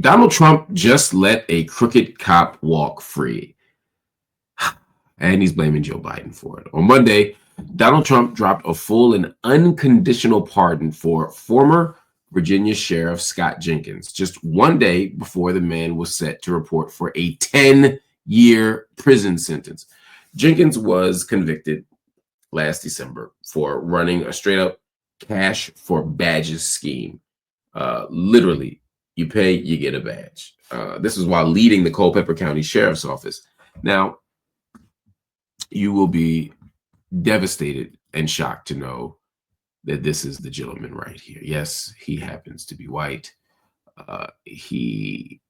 Donald Trump just let a crooked cop walk free. And he's blaming Joe Biden for it. On Monday, Donald Trump dropped a full and unconditional pardon for former Virginia Sheriff Scott Jenkins, just one day before the man was set to report for a 10-year prison sentence. Jenkins was convicted last December for running a straight-up cash for badges scheme. Literally, you pay, you get a badge. This was while leading the Culpeper County Sheriff's Office. Now, you will be devastated and shocked to know that this is the gentleman right here. Yes, he happens to be white. He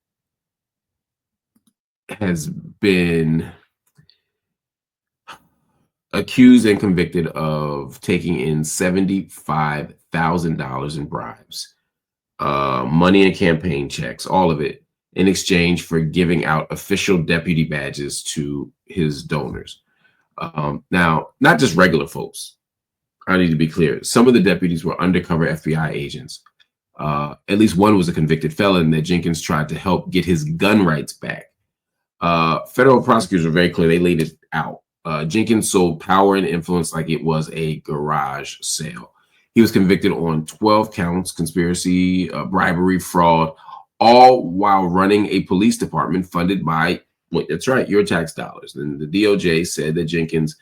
has been accused and convicted of taking in $75,000 in bribes, money and campaign checks, all of it, in exchange for giving out official deputy badges to his donors. Now, not just regular folks. I need to be clear. Some of the deputies were undercover FBI agents. At least one was a convicted felon that Jenkins tried to help get his gun rights back. Federal prosecutors were very clear. They laid it out. Jenkins sold power and influence like it was a garage sale. He was convicted on 12 counts, conspiracy, bribery, fraud, all while running a police department funded by, well, that's right, your tax dollars. And the DOJ said that Jenkins,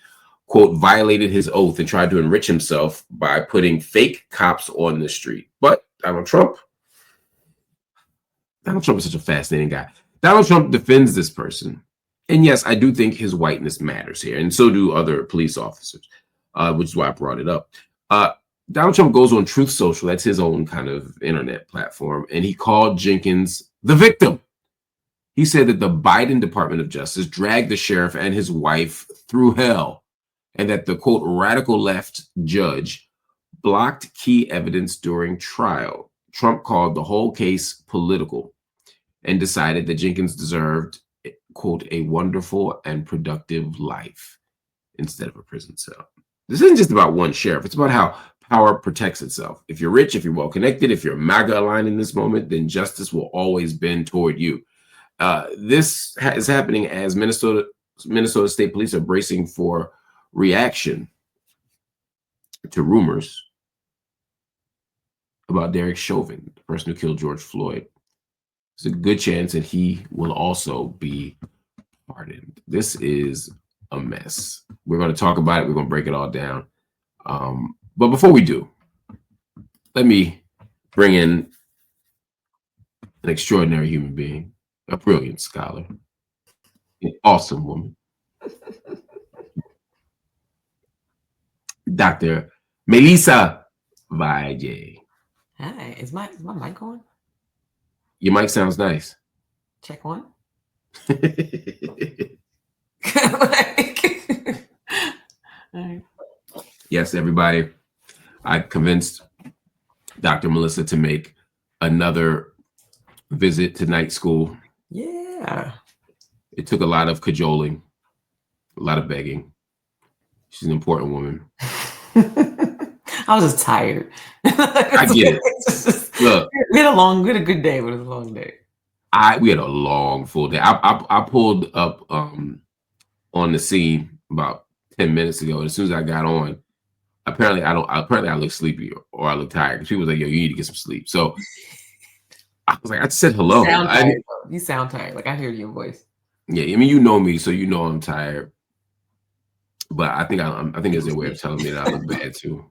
quote, violated his oath and tried to enrich himself by putting fake cops on the street. But Donald Trump is such a fascinating guy. Donald Trump defends this person. And yes, I do think his whiteness matters here. And so do other police officers, which is why I brought it up. Donald Trump goes on Truth Social. That's his own kind of internet platform. And he called Jenkins the victim. He said that the Biden Department of Justice dragged the sheriff and his wife through hell, and that the, quote, radical left judge blocked key evidence during trial. Trump called the whole case political and decided that Jenkins deserved, quote, a wonderful and productive life instead of a prison cell. This isn't just about one sheriff. It's about how power protects itself. If you're rich, if you're well-connected, if you're MAGA aligned in this moment, then justice will always bend toward you. This is happening as Minnesota State Police are bracing for reaction to rumors about Derek Chauvin, the person who killed George Floyd. There's a good chance that he will also be pardoned. This is a mess. We're going to talk about it. We're going to break it all down. But before we do, let me bring in an extraordinary human being, a brilliant scholar, an awesome woman, Dr. Melissa Valle. Hi, is my mic on? Your mic sounds nice. Check one. Yes, everybody. I convinced Dr. Melissa to make another visit to night school. Yeah. It took a lot of cajoling, a lot of begging. She's an important woman. I was just tired. I get it. Look, we had a good day, but it was a long day. We had a long, full day. I pulled up on the scene about 10 minutes ago, and as soon as I got on, apparently I look sleepy or I look tired, because people were like, yo, you need to get some sleep. So I was like, I just said hello. You sound tired. Like, I hear your voice. Yeah, I mean, you know me, so you know I'm tired. But I think it's their way of telling me that I look bad too.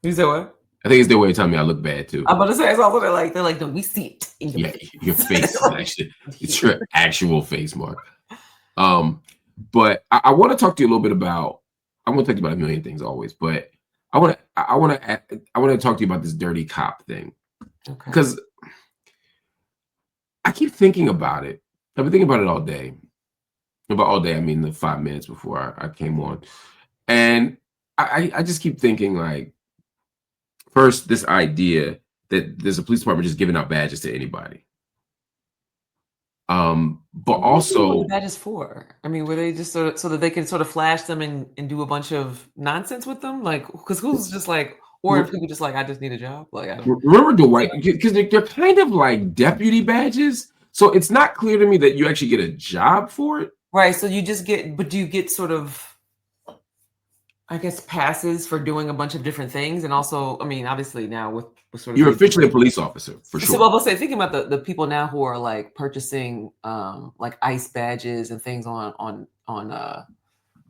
You said what? I think it's their way of telling me I look bad too. I'm about to say, it's also they're like, no, we see it in your face. Your face is actually, it's your actual face, Marc. But I want to talk to you a little bit about. I want to talk to you about a million things always, but I want to talk to you about this dirty cop thing, because I keep thinking about it. I've been thinking about it all day. About all day, I mean the 5 minutes before I came on, and I just keep thinking, like, first, this idea that there's a police department just giving out badges to anybody. But also, what that is for. I mean, were they just sort of so that they can sort of flash them and do a bunch of nonsense with them? Like, because who's just like Or if people just like, I just need a job. Like, I don't remember Dwight, because they're kind of like deputy badges. So it's not clear to me that you actually get a job for it. Right. So you just get, but do you get sort of, I guess, passes for doing a bunch of different things? And also, I mean, obviously now with sort of, you're officially a police officer for sure. So I'll say, thinking about the people now who are like purchasing like ICE badges and things on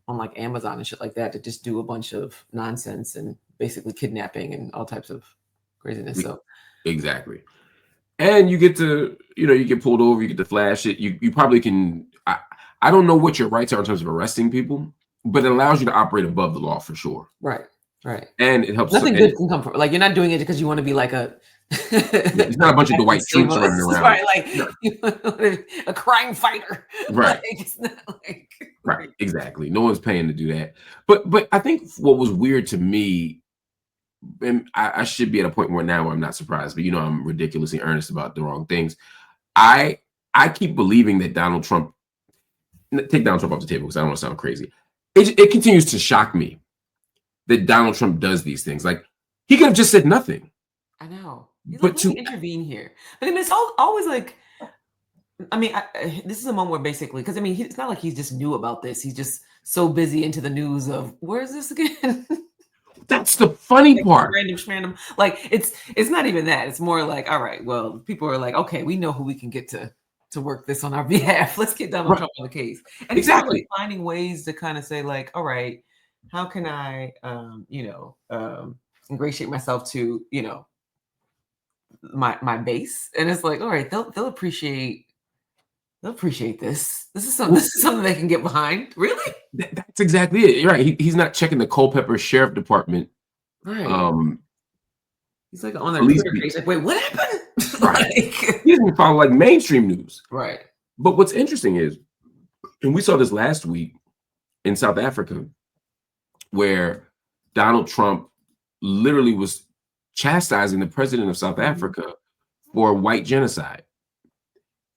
like Amazon and shit like that to just do a bunch of nonsense and basically kidnapping and all types of craziness. So exactly. And you get to, you get pulled over, you get to flash it. You probably can, I don't know what your rights are in terms of arresting people, but it allows you to operate above the law for sure. Right. Right. And it helps. Nothing good can come from, like, you're not doing it because you want to be like a it's not a bunch of the white troops running around. Right, like a crime fighter. Right. Like, it's not like, right. Exactly. No one's paying to do that. But I think what was weird to me, and I should be at a point where now I'm not surprised, but I'm ridiculously earnest about the wrong things. I keep believing that Donald Trump, take Donald Trump off the table because I don't want to sound crazy. It continues to shock me that Donald Trump does these things. Like, he could have just said nothing. I know. He's but like, to intervene here. But I mean, it's always like, I mean, this is a moment where basically, because I mean, it's not like he's just new about this. He's just so busy into the news of, where is this again? That's the funny part. Random. Like, it's not even that. It's more like, all right, well, people are like, okay, we know who we can get to work this on our behalf. Let's get Donald Trump on the case. And exactly. He's finding ways to kind of say like, all right, how can I, ingratiate myself to, my base? And it's like, all right, they'll appreciate this. This is something they can get behind. Really? That's exactly it. You're right. He's not checking the Culpeper Sheriff Department. Right. He's like on their Twitter page, like, wait, what happened? Right. He doesn't follow like mainstream news. Right. But what's interesting is, and we saw this last week in South Africa, where Donald Trump literally was chastising the president of South Africa for white genocide.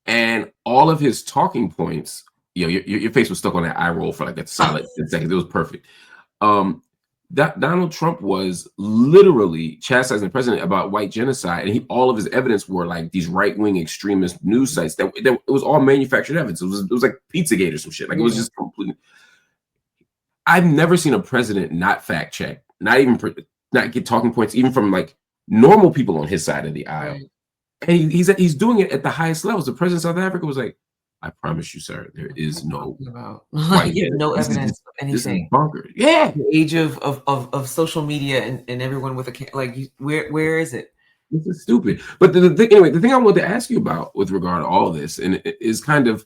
And all of his talking points, your face was stuck on that eye roll for like a solid 10 seconds. It was perfect. Donald Trump was literally chastising the president about white genocide, and all of his evidence were like these right-wing extremist news sites that it was all manufactured evidence. It was like Pizzagate or some shit. Like, it was just completely. I've never seen a president not fact check, not get talking points, even from like normal people on his side of the aisle. Right. And he's doing it at the highest levels. The president of South Africa was like, I promise you, sir, there is no no evidence of anything. This is bonkers. Yeah. The age of social media and everyone with where is it? This is stupid. But the thing I wanted to ask you about with regard to all this, and it is kind of,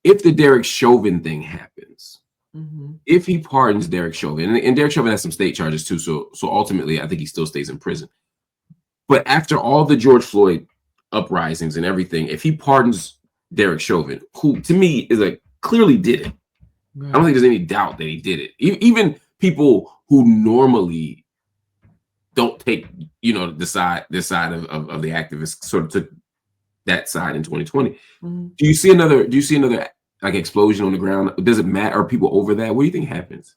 if the Derek Chauvin thing happens, if he pardons Derek Chauvin, and Derek Chauvin has some state charges too, so ultimately I think he still stays in prison. But after all the George Floyd uprisings and everything, if he pardons Derek Chauvin, who to me is like clearly did it, right. I don't think there's any doubt that he did it. Even people who normally don't take this side of the activists sort of took that side in 2020. Do you see another like explosion on the ground? Does it matter? Are people over that? What do you think happens?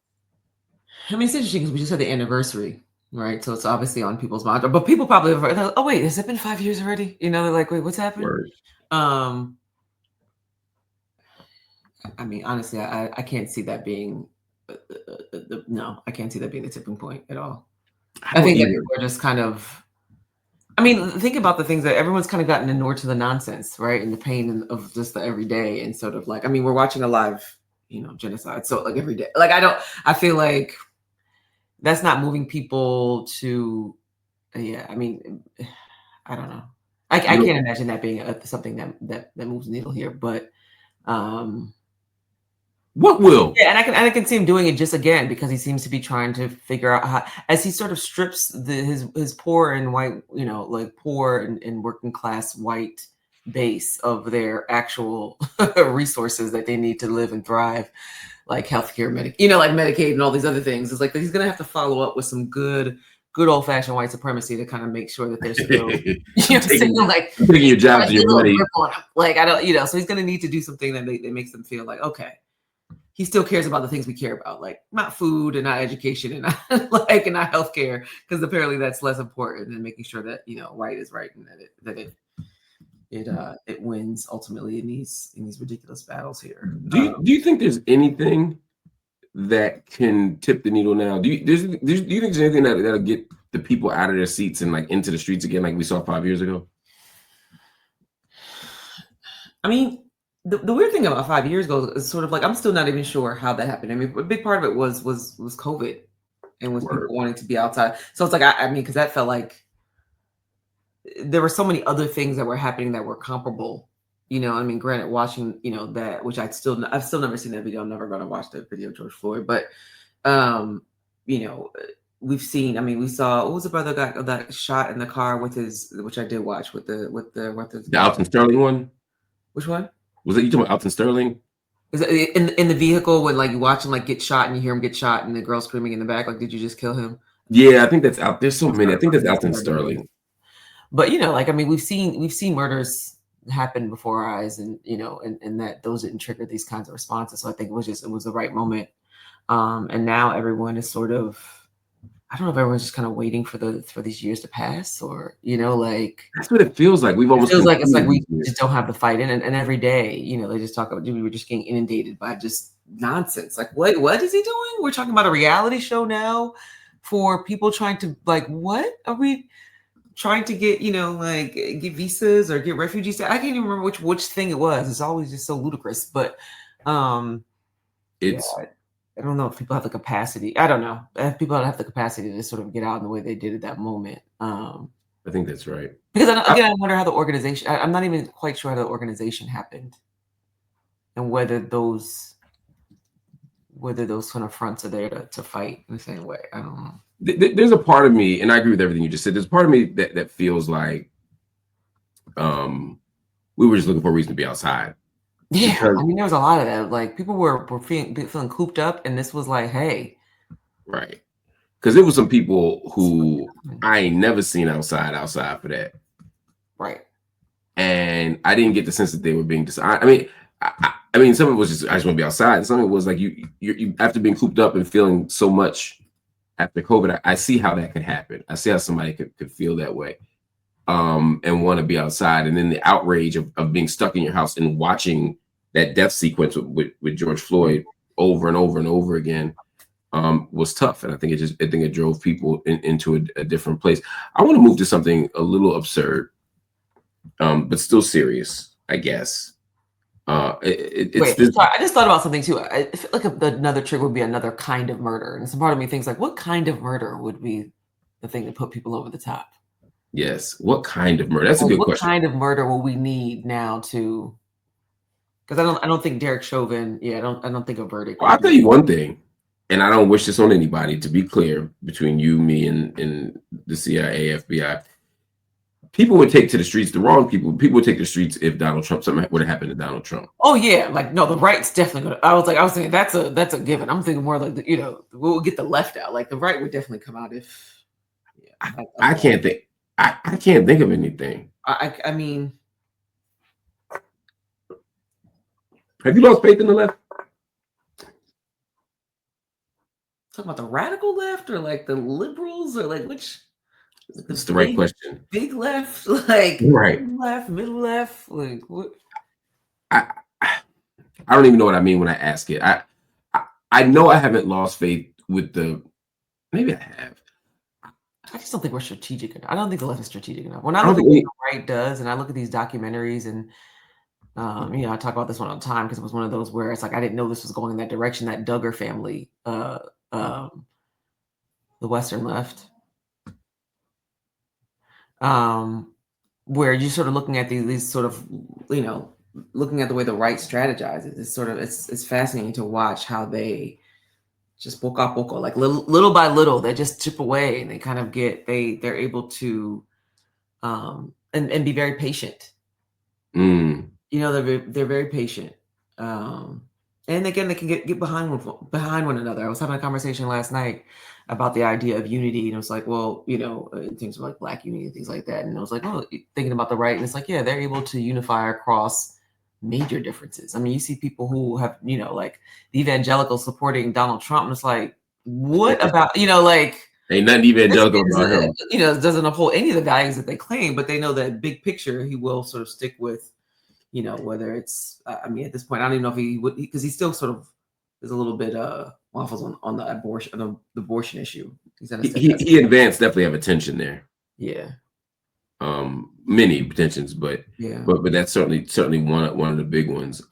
I mean, it's interesting because we just had the anniversary, right? So it's obviously on people's minds. But people probably have, oh wait, has it been 5 years already? They're like, wait, what's happening? Word. I mean, honestly, I can't see that being no, I can't see that being the tipping point at all. I think that people are just kind of, I mean, think about the things that everyone's kind of gotten inured to the nonsense, right? And the pain of just the everyday, and sort of like, I mean, we're watching a live, genocide. So like every day, like I feel like that's not moving people to, I mean, I don't know. I can't imagine that being something that moves the needle here, but what will? Yeah, and I can see him doing it just again because he seems to be trying to figure out how, as he sort of strips his poor and white, like poor and working class white base of their actual resources that they need to live and thrive, like healthcare, like Medicaid and all these other things. It's like he's gonna have to follow up with some good old fashioned white supremacy to kind of make sure that they're still, taking your jobs and your money. Like I don't, so he's gonna need to do something that makes them feel like, okay, he still cares about the things we care about, like not food and not education and not and not healthcare, because apparently that's less important than making sure that right is right and that it wins ultimately in these ridiculous battles here. Do you think there's anything that can tip the needle now? Do you think there's anything that'll get the people out of their seats and like into the streets again, like we saw 5 years ago? I mean, the weird thing about 5 years ago is sort of like I'm still not even sure how that happened. I mean, a big part of it was COVID and was people wanting to be outside. So it's like I mean, because that felt like there were so many other things that were happening that were comparable. I mean, granted, watching that, which I've still never seen that video. I'm never going to watch the video of George Floyd, but we've seen. I mean, we saw what was the brother got shot in the car with his, which I did watch with the Alton Sterling one. Which one? Was it you talking about Alton Sterling? Is it in the vehicle when like you watch him like get shot and you hear him get shot and the girl screaming in the back like, did you just kill him? Yeah, I think that's out. There's so many. I think that's Alton Sterling. But like I mean, we've seen murders happen before our eyes, and and that those didn't trigger these kinds of responses. So I think it was the right moment. And now everyone is sort of, I don't know if everyone's just kind of waiting for these years to pass, or like that's what it feels like. We've almost feels like it's like we just don't have the fight in, and every day, they just talk about we were just getting inundated by just nonsense. Like what is he doing? We're talking about a reality show now for people trying to like, what are we trying to get? Like get visas or get refugees? I can't even remember which thing it was. It's always just so ludicrous, but it's. Yeah, I don't know if people have the capacity. I don't know if people don't have the capacity to sort of get out in the way they did at that moment. I think that's right. Because I wonder how the organization. I'm not even quite sure how the organization happened, and whether those kind of fronts are there to fight in the same way. I don't know. There's a part of me, and I agree with everything you just said. There's a part of me that feels like we were just looking for a reason to be outside. Yeah, because, I mean, there was a lot of that. Like people were feeling cooped up, and this was like, hey, right? Because there was some people who I ain't never seen outside for that, right? And I didn't get the sense that they were being I mean, some of it was just I just want to be outside. Some of it was like you after being cooped up and feeling so much after COVID. I see how that could happen. I see how somebody could feel that way, and want to be outside, and then the outrage of being stuck in your house and watching that death sequence with George Floyd over and over and over again was tough. And I think it drove people into a different place. I want to move to something a little absurd, but still serious, I guess. Wait, sorry, I just thought about something too. I feel like another trigger would be another kind of murder. And some part of me thinks like, what kind of murder would be the thing to put people over the top? Yes. What kind of murder? That's a good question. What kind of murder will we need now to? Because I don't think Derek Chauvin. Yeah, I don't think a verdict. Well, I'll tell you one thing, and I don't wish this on anybody. To be clear, between you, me, and the CIA, FBI, people would take to the streets. The wrong people would take to the streets if something would have happened to Donald Trump. Oh yeah, like no, the right's definitely gonna. I was thinking that's a given. I'm thinking more like we'll get the left out. Like the right would definitely come out if. Yeah, I can't think. I can't think of anything. I mean. Have you lost faith in the left? Talking about the radical left or like the liberals or like which? That's the right question. Big left, like right. Left, middle left, like what? I don't even know what I mean when I ask it. I know I haven't lost faith with the. Maybe I have. I just don't think we're strategic enough. I don't think the left is strategic enough. When I look at what the right does, and I look at these documentaries and. I talk about this one all the time because it was one of those where it's like I didn't know this was going in that direction. That Duggar family, the Western left, where you're sort of looking at these sort of looking at the way the right strategizes. It's sort of it's fascinating to watch how they just poco a poco, like little by little, they just chip away and they kind of they're able to and be very patient. They're very patient, and again, they can get behind one another. I was having a conversation last night about the idea of unity, and it was like, well, in things like Black unity and things like that. And I was like, oh, thinking about the right, and it's like, yeah, they're able to unify across major differences. I mean, you see people who have, you know, like the evangelicals supporting Donald Trump, and it's like, what about, you know, like, ain't nothing evangelical about him. You know, doesn't uphold any of the values that they claim, but they know that big picture he will sort of stick with, you know, whether it's, I mean, at this point, I don't even know if he would, because he's still sort of, there's a little bit waffles on the abortion issue. He advanced definitely have attention there. Yeah. Many pretensions, but yeah, but that's certainly one of the big ones.